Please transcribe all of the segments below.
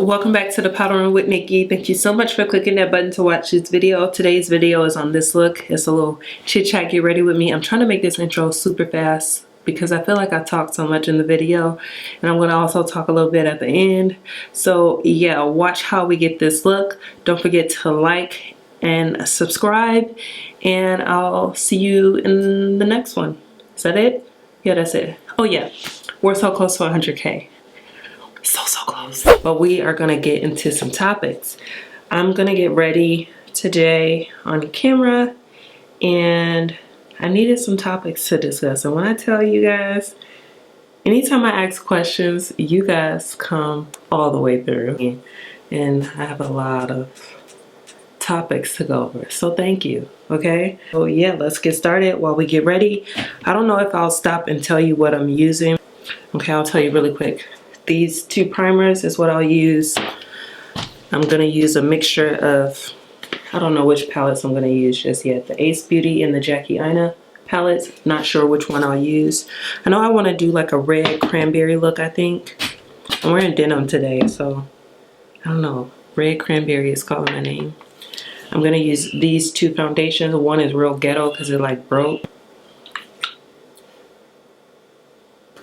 Welcome back to the powder room with Nikki. Thank you so much for clicking that button to watch this video. Today's video is on this look. It's a little chit chat, get ready with me. I'm trying to make this intro super fast because I feel like I talked so much in the video, and I'm going to also talk a little bit at the end. So yeah, watch how we get this look. Don't forget to like and subscribe, and I'll see you in the next one. Is that it? Yeah, that's it. Oh yeah, we're so close to 100K. So close. But we are gonna get into some topics. I'm gonna get ready today on camera, and I needed some topics to discuss. And when I tell you guys, anytime I ask questions, you guys come all the way through, and I have a lot of topics to go over, so thank you. Okay, so yeah, let's get started while we get ready. I don't know if I'll stop and tell you what I'm using. Okay, I'll tell you really quick. These two primers is what I'll use. I'm gonna use a mixture of, I don't know which palettes I'm gonna use just yet. The Ace Beauty and the Jackie Aina palettes. Not sure which one I'll use. I know I wanna do like a red cranberry look, I think. I'm wearing denim today, so I don't know. Red cranberry is calling my name. I'm gonna use these two foundations. One is real ghetto because it like broke.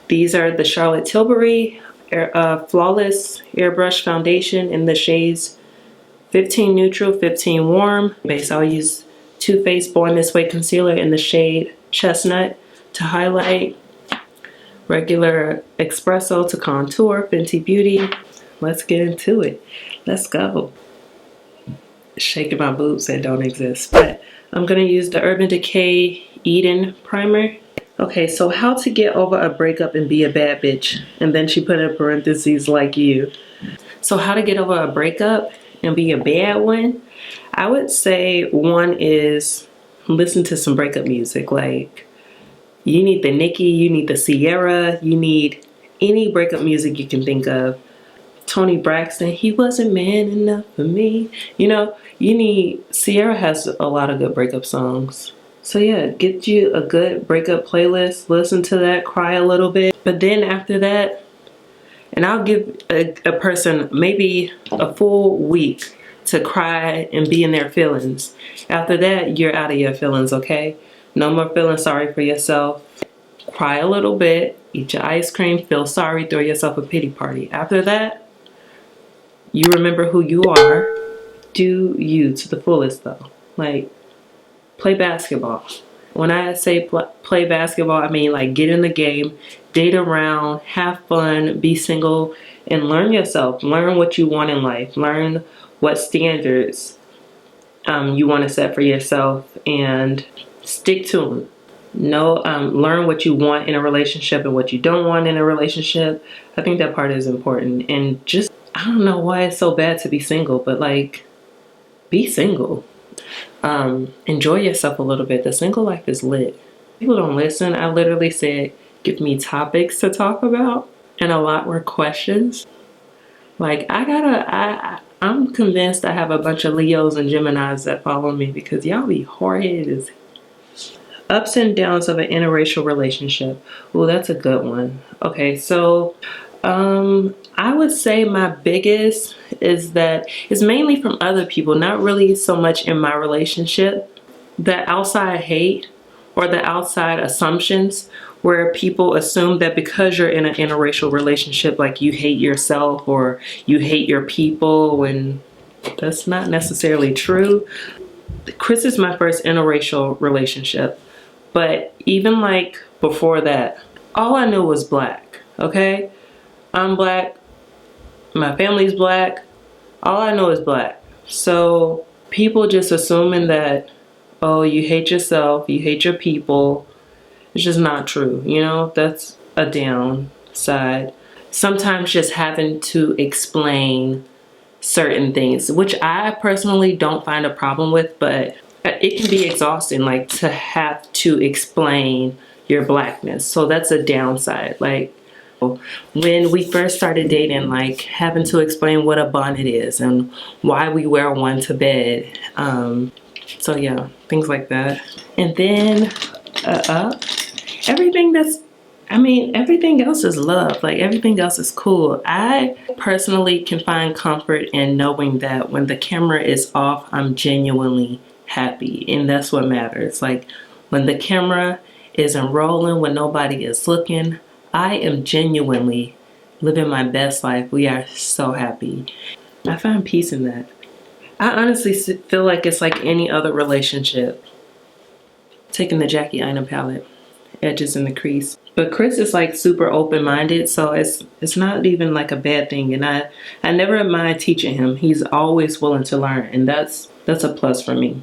These are the Charlotte Tilbury Flawless Airbrush Foundation in the shades 15 Neutral, 15 Warm. Base, I'll use Too Faced Born This Way Concealer in the shade Chestnut to highlight. Regular Espresso to contour, Fenty Beauty. Let's get into it. Let's go. Shaking my boobs that don't exist. But I'm going to use the Urban Decay Eden Primer. Okay, so how to get over a breakup and be a bad bitch. And then she put in parentheses, like you. So how to get over a breakup and be a bad one? I would say one is listen to some breakup music. Like, you need the Nikki, you need the Sierra, you need any breakup music you can think of. Tony Braxton, he wasn't man enough for me. You know, you need, Sierra has a lot of good breakup songs. So yeah, get you a good breakup playlist, listen to that, cry a little bit. But then after that, and I'll give a person maybe a full week to cry and be in their feelings. After that, you're out of your feelings, okay? No more feeling sorry for yourself. Cry a little bit, eat your ice cream, feel sorry, throw yourself a pity party. After that, you remember who you are. Do you to the fullest though. Like, play basketball. When I say play basketball, I mean like get in the game, date around, have fun, be single, and learn yourself. Learn what you want in life. Learn what standards you want to set for yourself and stick to them. Learn what you want in a relationship and what you don't want in a relationship. I think that part is important. And just, I don't know why it's so bad to be single, but like, be single. Enjoy yourself a little bit. The single life is lit. People don't listen. I literally said, give me topics to talk about, and a lot were questions. Like, I'm convinced I have a bunch of Leos and Geminis that follow me because y'all be hard-headed as ups and downs of an interracial relationship. Well, that's a good one. Okay, so I would say my biggest is that it's mainly from other people, not really so much in my relationship. The outside hate or the outside assumptions where people assume that because you're in an interracial relationship, like you hate yourself or you hate your people, when that's not necessarily true. Chris is my first interracial relationship, but even like before that, all I knew was black, okay? I'm black, my family's black, all I know is black. So people just assuming that, oh, you hate yourself, you hate your people, it's just not true, you know? That's a downside. Sometimes just having to explain certain things, which I personally don't find a problem with, but it can be exhausting, like to have to explain your blackness. So that's a downside. Like, when we first started dating, like having to explain what a bonnet is and why we wear one to bed. So yeah, things like that. And then everything that's I mean, everything else is love. Like, everything else is cool. I personally can find comfort in knowing that when the camera is off, I'm genuinely happy. And that's what matters. Like, when the camera isn't rolling, when nobody is looking, I am genuinely living my best life. We are so happy. I find peace in that. I honestly feel like it's like any other relationship. Taking the Jackie Aina palette, edges in the crease. But Chris is like super open-minded, so it's not even like a bad thing. And I never mind teaching him. He's always willing to learn, and that's a plus for me.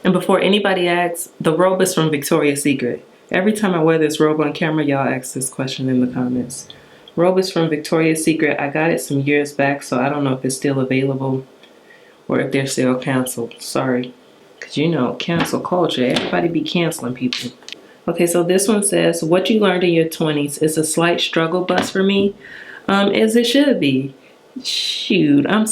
And before anybody asks, the robe is from Victoria's Secret. Every time I wear this robe on camera, y'all ask this question in the comments. Robe is from Victoria's Secret. I got it some years back, so I don't know if it's still available or if they're still canceled. Sorry. Because you know, cancel culture. Everybody be canceling people. Okay, so this one says, what you learned in your 20s is a slight struggle bus for me, as it should be. Shoot, I'm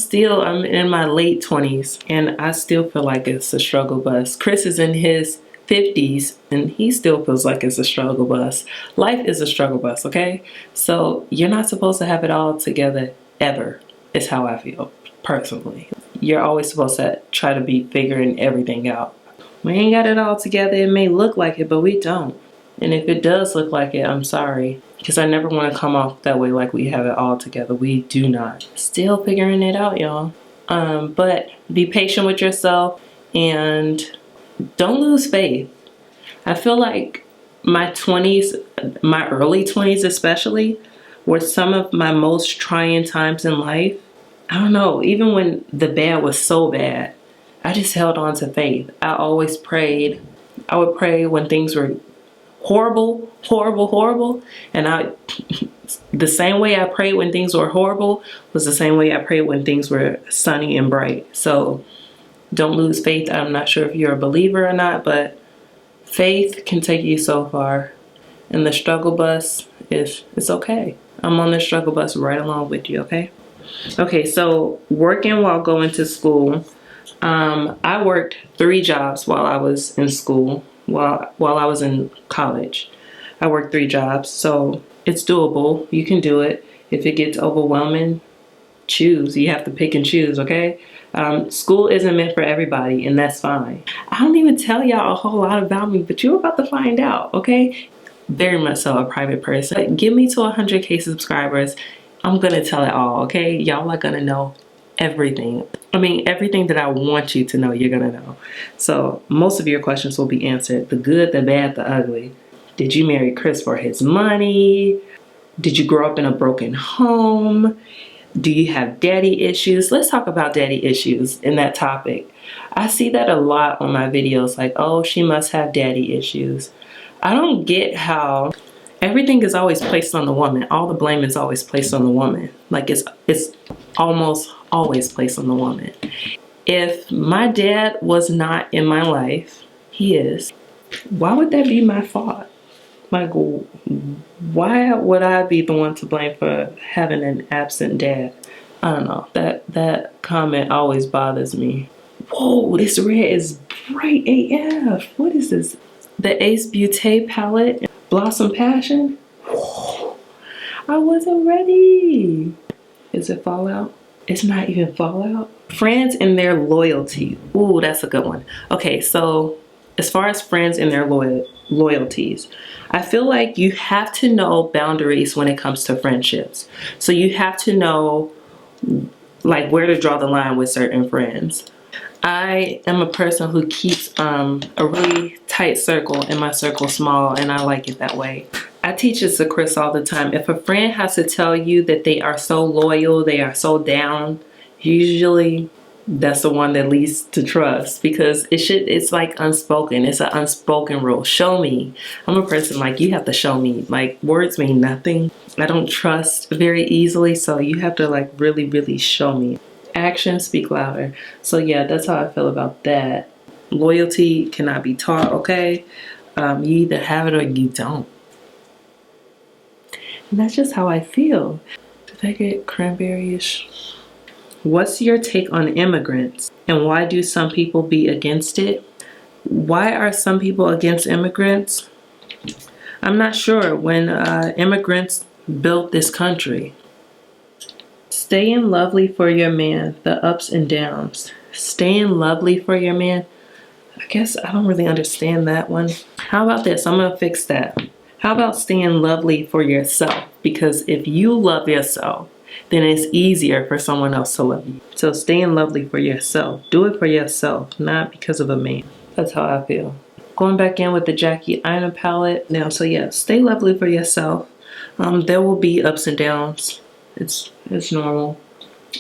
in my late 20s, and I still feel like it's a struggle bus. Chris is in his 50s, and he still feels like it's a struggle bus. Life is a struggle bus, okay? So you're not supposed to have it all together, ever, is how I feel, personally. You're always supposed to try to be figuring everything out. We ain't got it all together. It may look like it, but we don't. And if it does look like it, I'm sorry. Because I never want to come off that way like we have it all together. We do not. Still figuring it out, y'all. But be patient with yourself and don't lose faith. I feel like my 20s, my early 20s especially, were some of my most trying times in life. I don't know, even when the bad was so bad, I just held on to faith. I always prayed. I would pray when things were horrible, horrible, horrible. And the same way I prayed when things were horrible was the same way I prayed when things were sunny and bright. So don't lose faith. I'm not sure if you're a believer or not, but faith can take you so far. And the struggle bus it's okay. I'm on the struggle bus right along with you, okay? Okay, so working while going to school. I worked 3 jobs while I was in school, while I was in college. I worked 3 jobs, so it's doable. You can do it. If it gets overwhelming, choose. You have to pick and choose, okay? School isn't meant for everybody, and that's fine. I don't even tell y'all a whole lot about me, but you're about to find out, okay? Very much so a private person. Get me to 100K subscribers. I'm gonna tell it all, okay? Y'all are gonna know everything. I mean, everything that I want you to know, you're gonna know. So most of your questions will be answered. The good, the bad, the ugly. Did you marry Chris for his money? Did you grow up in a broken home? Do you have daddy issues? Let's talk about daddy issues in that topic. I see that a lot on my videos, like, oh, she must have daddy issues. I don't get how everything is always placed on the woman. All the blame is always placed on the woman. Like it's almost always placed on the woman. If my dad was not in my life, he is, why would that be my fault? Like, why would I be the one to blame for having an absent dad? I don't know. That comment always bothers me. Whoa, this red is bright AF. What is this? The Ace Beauté palette, Blossom Passion. Whoa, I wasn't ready. Is it Fallout? It's not even Fallout. Friends and their loyalty. Ooh, that's a good one. Okay, so as far as friends and their loyalties, I feel like you have to know boundaries when it comes to friendships. So you have to know like where to draw the line with certain friends. I am a person who keeps a really tight circle and my circle small, and I like it that way. I teach this to Chris all the time. If a friend has to tell you that they are so loyal, they are so down, usually that's the one that leads to trust, because it's like unspoken. It's an unspoken rule. Show me. I'm a person like, you have to show me. Like, words mean nothing. I don't trust very easily, so you have to like really, really show me. Actions speak louder. So yeah, that's how I feel about that. Loyalty cannot be taught, okay? You either have it or you don't. And that's just how I feel. Did I get cranberry-ish? What's your take on immigrants? And why do some people be against it? Why are some people against immigrants? I'm not sure when immigrants built this country. Staying lovely for your man, the ups and downs. Staying lovely for your man. I guess I don't really understand that one. How about this? I'm gonna fix that. How about staying lovely for yourself? Because if you love yourself, then it's easier for someone else to love you. So staying lovely for yourself. Do it for yourself, not because of a man. That's how I feel. Going back in with the Jackie Aina palette. Now, so yeah, stay lovely for yourself. There will be ups and downs. It's normal.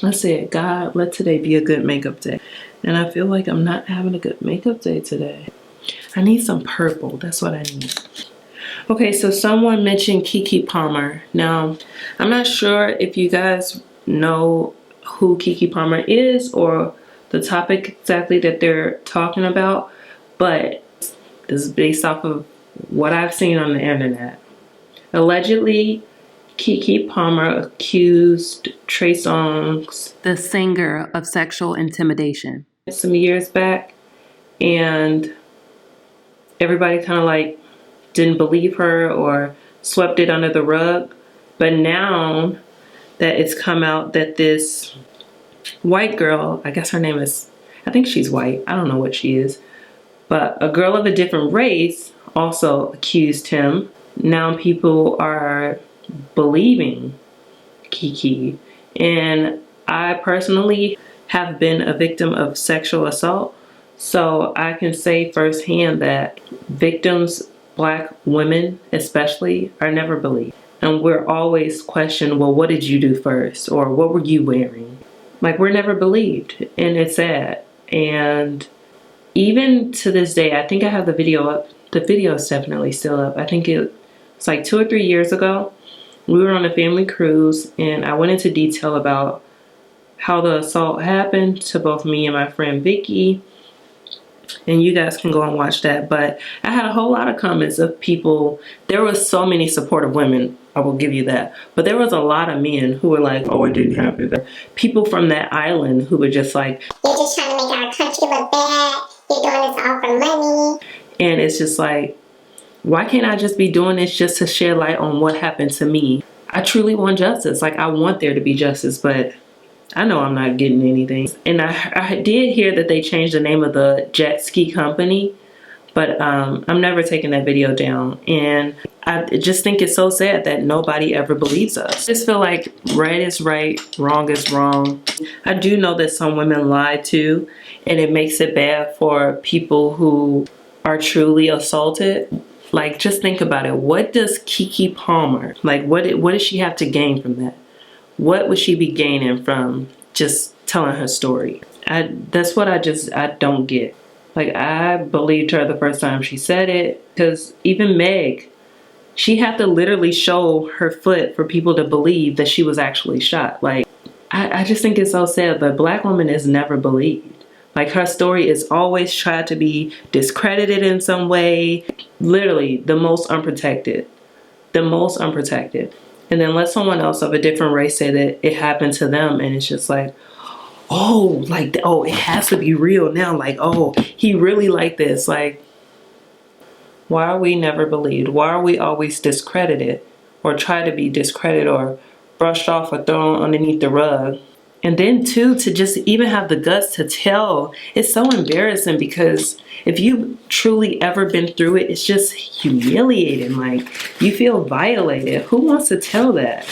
I said, God, let today be a good makeup day. And I feel like I'm not having a good makeup day today. I need some purple. That's what I need. Okay, so someone mentioned KEKE Palmer. Now, I'm not sure if you guys know who KEKE Palmer is or the topic exactly that they're talking about, but this is based off of what I've seen on the internet. Allegedly, KEKE Palmer accused Trey Songz, the singer, of sexual intimidation some years back, and everybody kind of like didn't believe her or swept it under the rug. But now that it's come out that this white girl, I guess her name is, I think she's white, I don't know what she is, but a girl of a different race also accused him. Now people are believing KEKE, and I personally have been a victim of sexual assault, so I can say firsthand that victims, Black women especially, are never believed, and we're always questioned, well, what did you do first, or what were you wearing? Like, we're never believed, and it's sad. And even to this day, I think I have the video up. The video is definitely still up. I think it's like 2 or 3 years ago. We were on a family cruise, and I went into detail about how the assault happened to both me and my friend Vicky, and you guys can go and watch that. But I had a whole lot of comments of people. There were so many supportive women, I will give you that, but there was a lot of men who were like, oh, it didn't happen. People from that island who were just like, you're just trying to make our country look bad, you're doing this all for money. And it's just like, why can't I just be doing this just to shed light on what happened to me? I truly want justice. Like, I want there to be justice, but I know I'm not getting anything. And I did hear that they changed the name of the jet ski company, but I'm never taking that video down. And I just think it's so sad that nobody ever believes us. I just feel like right is right, wrong is wrong. I do know that some women lie too, and it makes it bad for people who are truly assaulted. Like, just think about it. What does KEKE Palmer, like, what does she have to gain from that? What would she be gaining from just telling her story? That's what I don't get. Like, I believed her the first time she said it, because even Meg, she had to literally show her foot for people to believe that she was actually shot. Like, I just think it's so sad, but Black woman is never believed. Like, her story is always tried to be discredited in some way. Literally, the most unprotected. The most unprotected. And then let someone else of a different race say that it happened to them, and it's just like, oh, like, oh, it has to be real now. Like, oh, he really like this. Like, why are we never believed? Why are we always discredited, or try to be discredited, or brushed off, or thrown underneath the rug? And then too, to just even have the guts to tell, it's so embarrassing, because if you've truly ever been through it, it's just humiliating. Like, you feel violated. Who wants to tell that?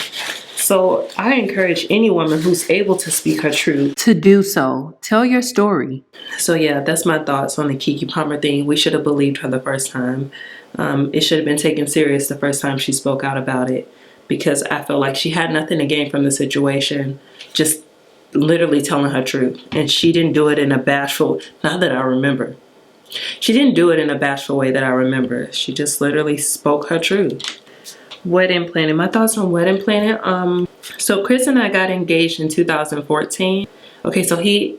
So I encourage any woman who's able to speak her truth to do so. Tell your story. So yeah, that's my thoughts on the KEKE Palmer thing. We should have believed her the first time. It should have been taken serious the first time she spoke out about it, because I felt like she had nothing to gain from the situation. Just literally telling her truth, and she didn't do it in a bashful, not that I remember, she didn't do it in a bashful way that I remember. She just literally spoke her truth. Wedding planning. My thoughts on wedding planning. So Chris and I got engaged in 2014. Okay, so here,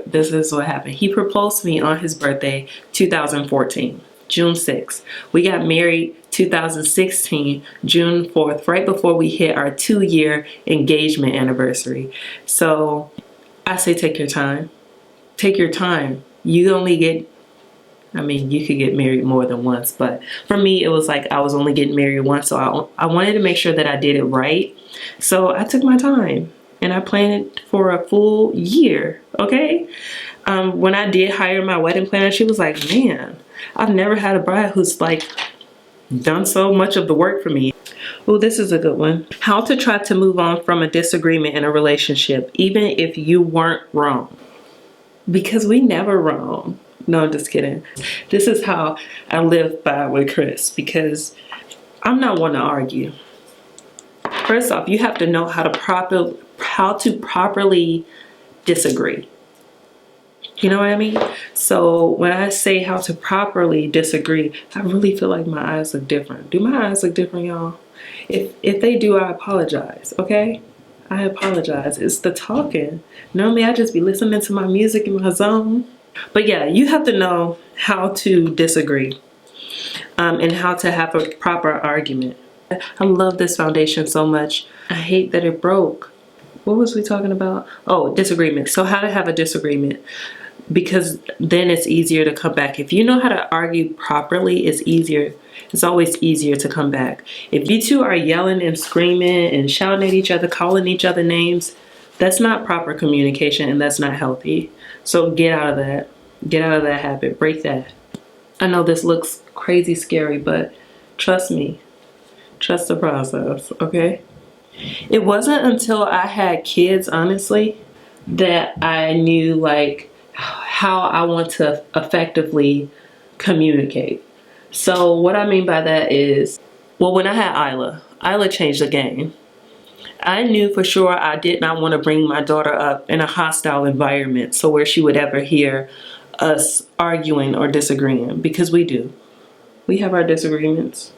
this is what happened. He proposed to me on his birthday, 2014, June 6th. We got married 2016, June 4th, right before we hit our 2-year engagement anniversary. So I say take your time. Take your time. You only get I mean, you could get married more than once, but for me, it was like I was only getting married once, so I wanted to make sure that I did it right. So I took my time and I planned it for a full year, okay? When I did hire my wedding planner, she was like, man, I've never had a bride who's like done so much of the work for me. Oh, this is a good one. How to try to move on from a disagreement in a relationship, even if you weren't wrong. Because we never wrong. No, I'm just kidding. This is how I live by with Chris, because I'm not one to argue. First off, you have to know how to properly disagree. You know what I mean? So when I say how to properly disagree, I really feel like my eyes look different. Do my eyes look different, y'all? If they do, I apologize, okay? I apologize. It's the talking. Normally I just be listening to my music in my zone. But yeah, you have to know how to disagree and how to have a proper argument. I love this foundation so much. I hate that it broke. What was we talking about? Oh, disagreement. So how to have a disagreement, because then it's easier to come back. If you know how to argue properly, it's easier. It's always easier to come back. If you two are yelling and screaming and shouting at each other, calling each other names, that's not proper communication and that's not healthy. So get out of that. Get out of that habit. Break that. I know this looks crazy scary, but trust me. Trust the process, okay? It wasn't until I had kids, honestly, that I knew like how I want to effectively communicate. So what I mean by that is, well, when I had Isla changed the game. I knew for sure I did not want to bring my daughter up in a hostile environment, so where she would ever hear us arguing or disagreeing, because we do. We have our disagreements.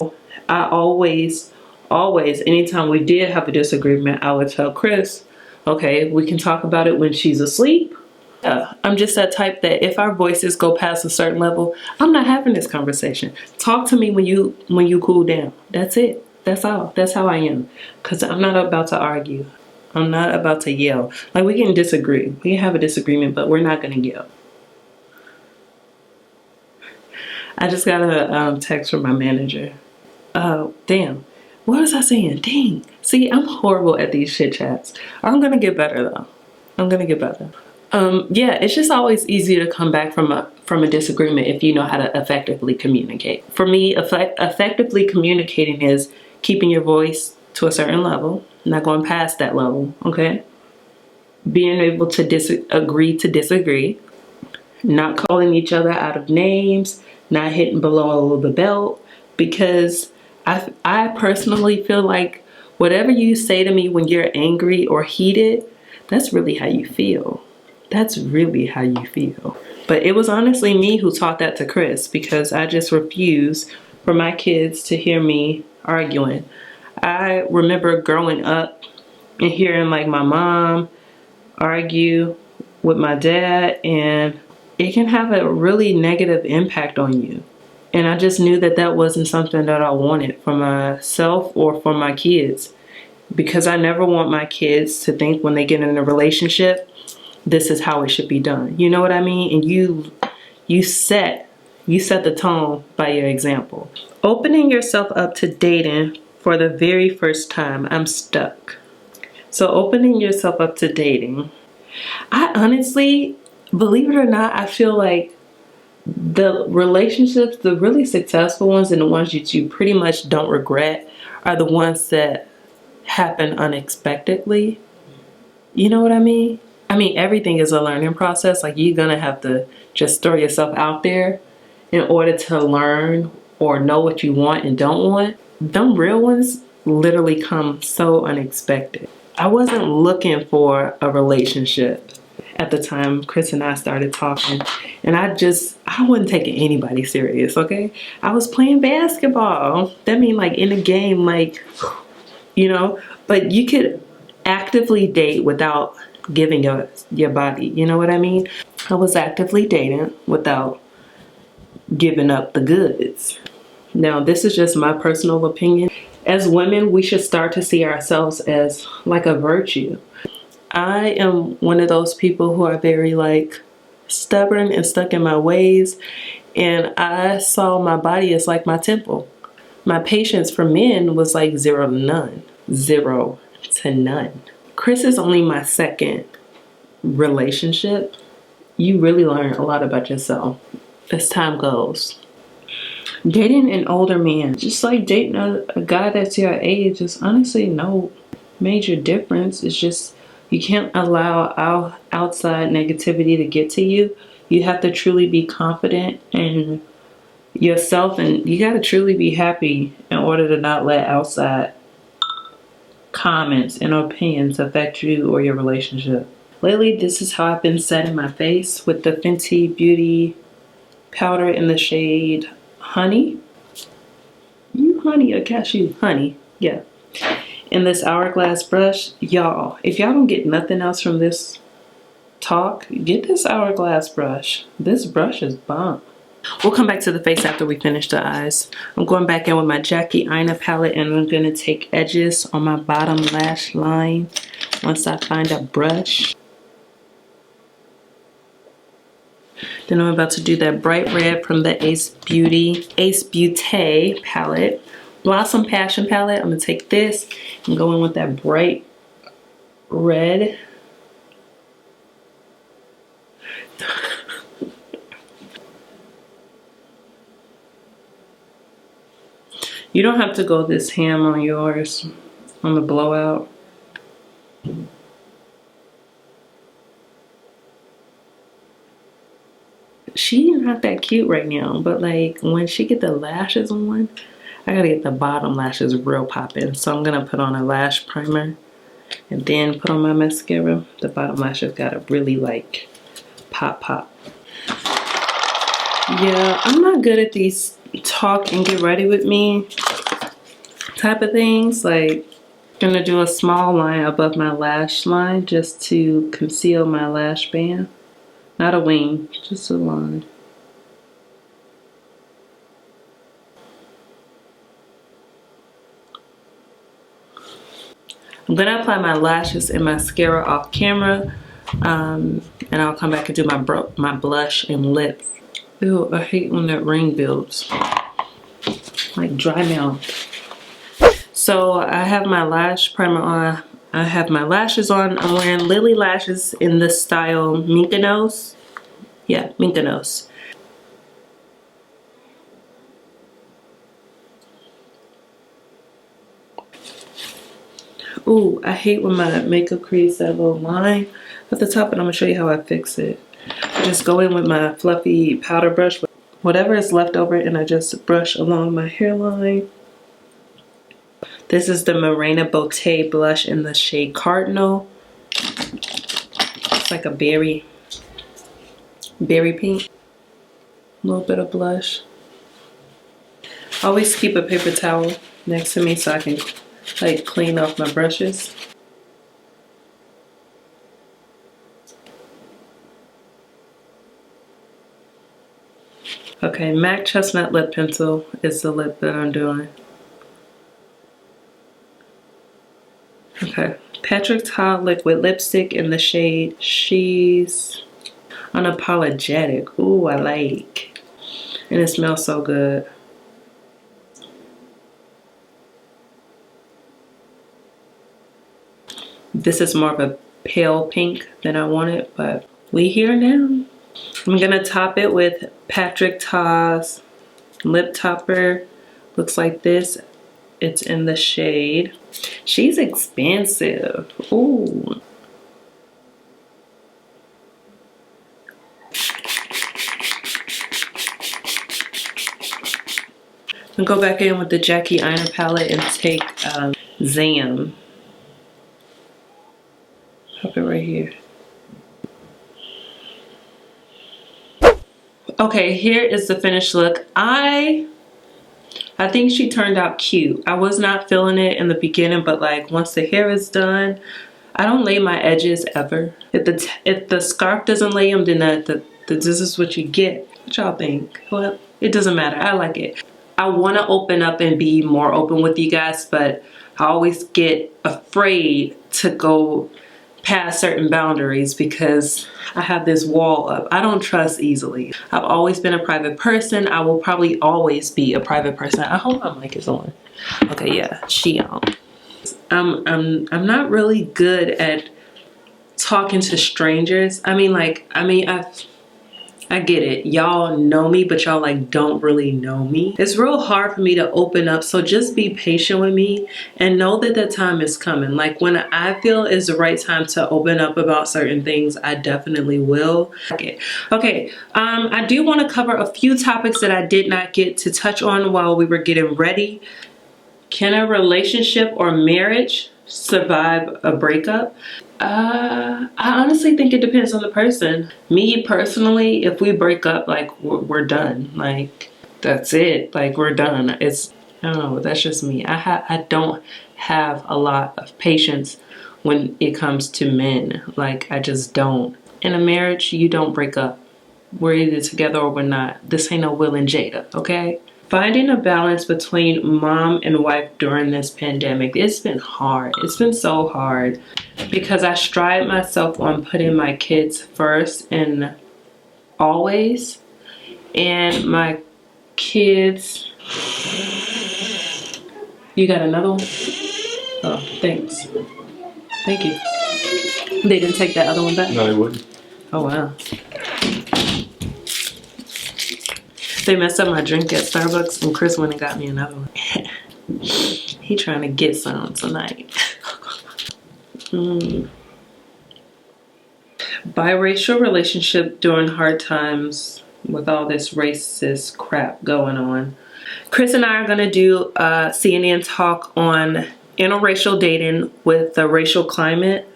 I always, anytime we did have a disagreement, I would tell Chris, okay, we can talk about it when she's asleep. I'm just that type that if our voices go past a certain level, I'm not having this conversation. Talk to me when you cool down. That's it. That's all. That's how I am. Because I'm not about to argue. I'm not about to yell. Like, we can disagree. We can have a disagreement, but we're not going to yell. I just got a text from my manager. Damn. What was I saying? Dang. See, I'm horrible at these chit chats. I'm going to get better, though. I'm going to get better. Yeah, it's just always easier to come back from a disagreement if you know how to effectively communicate. For me, effectively communicating is keeping your voice to a certain level, not going past that level, okay? Being able to agree to disagree, not calling each other out of names, not hitting below the belt, because I personally feel like whatever you say to me when you're angry or heated, that's really how you feel. That's really how you feel. But it was honestly me who taught that to Chris, because I just refuse for my kids to hear me arguing. I remember growing up and hearing like my mom argue with my dad, and it can have a really negative impact on you. And I just knew that that wasn't something that I wanted for myself or for my kids, because I never want my kids to think when they get in a relationship, this is how it should be done. You know what I mean? And you set the tone by your example. Opening yourself up to dating for the very first time. I'm stuck. So opening yourself up to dating. I honestly, believe it or not, I feel like the relationships, the really successful ones and the ones that you pretty much don't regret are the ones that happen unexpectedly. You know what I mean? I mean, everything is a learning process. Like, you're gonna have to just throw yourself out there in order to learn or know what you want and don't want. Them real ones literally come so unexpected. I wasn't looking for a relationship at the time Chris and I started talking, and I wasn't taking anybody serious, okay? I was playing basketball. That means like in a game, like, you know, but you could actively date without giving your body, you know what I mean? I was actively dating without giving up the goods. Now, this is just my personal opinion. As women, we should start to see ourselves as like a virtue. I am one of those people who are very like stubborn and stuck in my ways, And I saw my body as like my temple. My patience for men was like 0 to none. 0 to none. Chris is only my second relationship. You really learn a lot about yourself as time goes. Dating an older man, just like dating a guy that's your age, is honestly no major difference. It's just you can't allow outside negativity to get to you. You have to truly be confident in yourself, and you got to truly be happy in order to not let outside comments and opinions affect you or your relationship. Lately, this is how I've been setting my face with the Fenty Beauty powder in the shade Honey. Honey or cashew? Honey, yeah. In this hourglass brush, y'all, if y'all don't get nothing else from this talk, get this hourglass brush. This brush is bomb. We'll come back to the face after we finish the eyes. I'm going back in with my Jackie Aina palette, and I'm going to take edges on my bottom lash line once I find a brush. Then I'm about to do that bright red from the Ace Beauty palette. Blossom Passion palette. I'm going to take this and go in with that bright red. You don't have to go this ham on yours, on the blowout. She's not that cute right now, but like when she get the lashes on, I gotta get the bottom lashes real popping. So I'm gonna put on a lash primer and then put on my mascara. The bottom lashes gotta really like pop. Yeah, I'm not good at these talk and get ready with me type of things. Like, gonna do a small line above my lash line just to conceal my lash band. Not a wing, just a line. I'm gonna apply my lashes and mascara off camera, and I'll come back and do my blush and lips. Ew, I hate when that ring builds. Like dry mouth. So I have my lash primer on. I have my lashes on. I'm wearing Lily lashes in the style Mykonos. Yeah, Mykonos. Ooh, I hate when my makeup creates that little line at the top, and I'm gonna show you how I fix it. I just go in with my fluffy powder brush, whatever is left over, and I just brush along my hairline. This is the Morena Beauté blush in the shade Cardinal. It's like a berry pink. A little bit of blush. Always keep a paper towel next to me so I can like clean off my brushes. Okay, MAC Chestnut Lip Pencil is the lip that I'm doing. Okay, Patrick Ta Liquid Lipstick in the shade She's Unapologetic. Ooh, I like. And it smells so good. This is more of a pale pink than I wanted, but we here now. I'm gonna top it with Patrick Ta's lip topper. Looks like this. It's in the shade She's Expensive. Ooh. I'll go back in with the Jackie Aina palette and take Zam. Pop it right here. Okay, here is the finished look. I think she turned out cute. I was not feeling it in the beginning, but like once the hair is done, I don't lay my edges ever. If the scarf doesn't lay them, then this is what you get. What y'all think? Well, it doesn't matter. I like it. I want to open up and be more open with you guys, but I always get afraid to go past certain boundaries because I have this wall up. I don't trust easily. I've always been a private person. I will probably always be a private person. I hope my mic is on. Okay, yeah, she on. I'm not really good at talking to strangers. I get it. Y'all know me, but y'all like don't really know me. It's real hard for me to open up. So just be patient with me and know that the time is coming. Like when I feel is the right time to open up about certain things, I definitely will. Okay. I do want to cover a few topics that I did not get to touch on while we were getting ready. Can a relationship or marriage survive a breakup? I honestly think it depends on the person. Me personally, if we break up, like we're done. Like that's it. Like we're done. I don't know. That's just me. I don't have a lot of patience when it comes to men. Like I just don't. In a marriage, you don't break up. We're either together or we're not. This ain't no Will and Jada, okay? Finding a balance between mom and wife during this pandemic, it's been hard. It's been so hard because I stride myself on putting my kids first and always. And my kids, you got another one? Oh, thanks. Thank you. They didn't take that other one back? No, they wouldn't. Oh, wow. They messed up my drink at Starbucks and Chris went and got me another one. He trying to get some tonight. Biracial relationship during hard times with all this racist crap going on. Chris and I are going to do a CNN talk on interracial dating with the racial climate.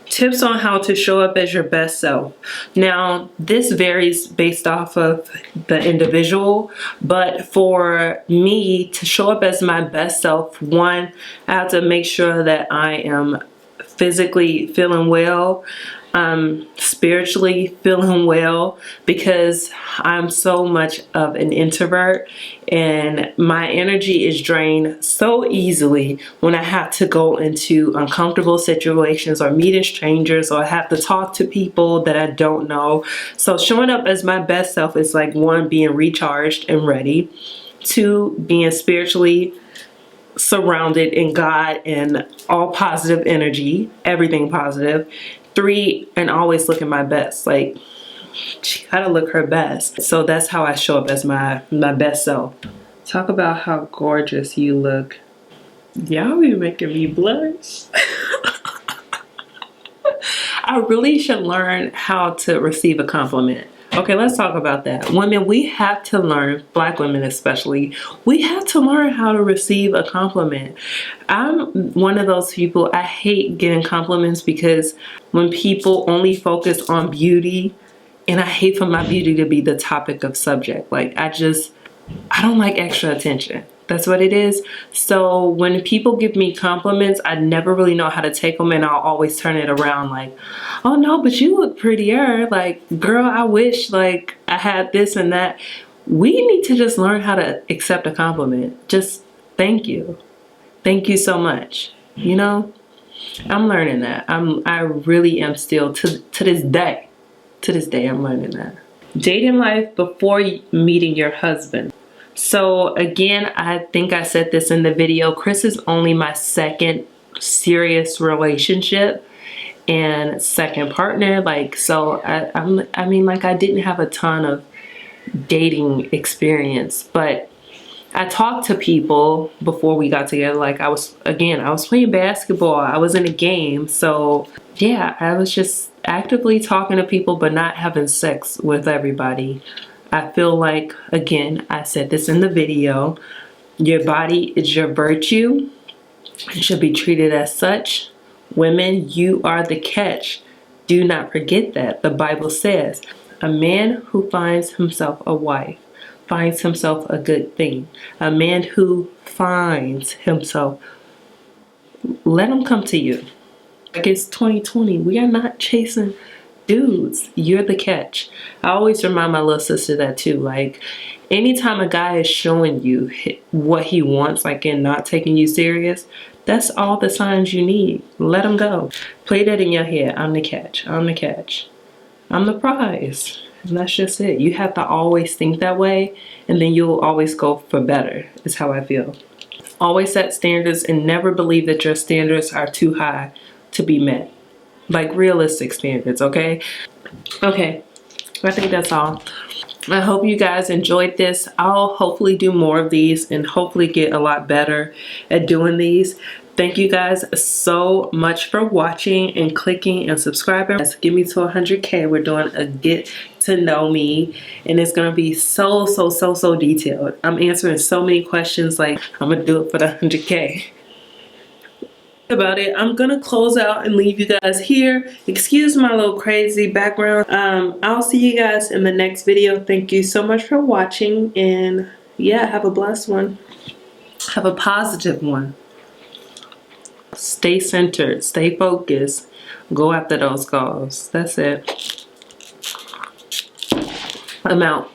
Tips on how to show up as your best self. Now, this varies based off of the individual, but for me to show up as my best self, one, I have to make sure that I am physically feeling well, spiritually feeling well, because I'm so much of an introvert and my energy is drained so easily when I have to go into uncomfortable situations or meeting strangers or have to talk to people that I don't know. So showing up as my best self is like, one, being recharged and ready, two, being spiritually surrounded in God and all positive energy, everything positive. Three, and always looking my best. Like, she gotta look her best. So that's how I show up as my best self. Talk about how gorgeous you look. Y'all be making me blush. I really should learn how to receive a compliment. Okay, let's talk about that. Women, we have to learn, Black women especially, we have to learn how to receive a compliment. I'm one of those people, I hate getting compliments because when people only focus on beauty, and I hate for my beauty to be the topic of subject. Like, I don't like extra attention. That's what it is. So when people give me compliments, I never really know how to take them, and I'll always turn it around like, oh no, but you look prettier. Like, girl, I wish like I had this and that. We need to just learn how to accept a compliment. Just thank you. Thank you so much. You know, I'm learning that. I really am still to this day. To this day, I'm learning that. Dating life before meeting your husband. So again, I think I said this in the video, Chris is only my second serious relationship and second partner. Like, so I mean, like, I didn't have a ton of dating experience, but I talked to people before we got together. Like, I was playing basketball, I was in a game. So yeah, I was just actively talking to people, but not having sex with everybody. I feel like, again, I said this in the video, your body is your virtue. It should be treated as such. Women, you are the catch. Do not forget that. The Bible says, a man who finds himself a wife finds himself a good thing. A man who finds himself, let him come to you. Like, it's 2020. We are not chasing dudes. You're the catch. I always remind my little sister that too. Like, anytime a guy is showing you what he wants, like, and not taking you serious, That's all the signs you need. Let them go. Play that in your head. I'm the catch. I'm the catch. I'm the prize. And that's just it. You have to always think that way, and then you'll always go for better, is how I feel. Always set standards and never believe that your standards are too high to be met. Like realistic standards, okay? Okay, I think that's all. I hope you guys enjoyed this. I'll hopefully do more of these and hopefully get a lot better at doing these. Thank you guys so much for watching and clicking and subscribing. Let's get me to 100K. We're doing a get to know me, and it's gonna be so detailed. I'm answering so many questions. Like, I'm gonna do it for the 100K. About it, I'm gonna close out and leave you guys here. Excuse my little crazy background. I'll see you guys in the next video. Thank you so much for watching, and yeah, have a blessed one. Have a positive one. Stay centered, stay focused, go after those goals. That's it. I'm out.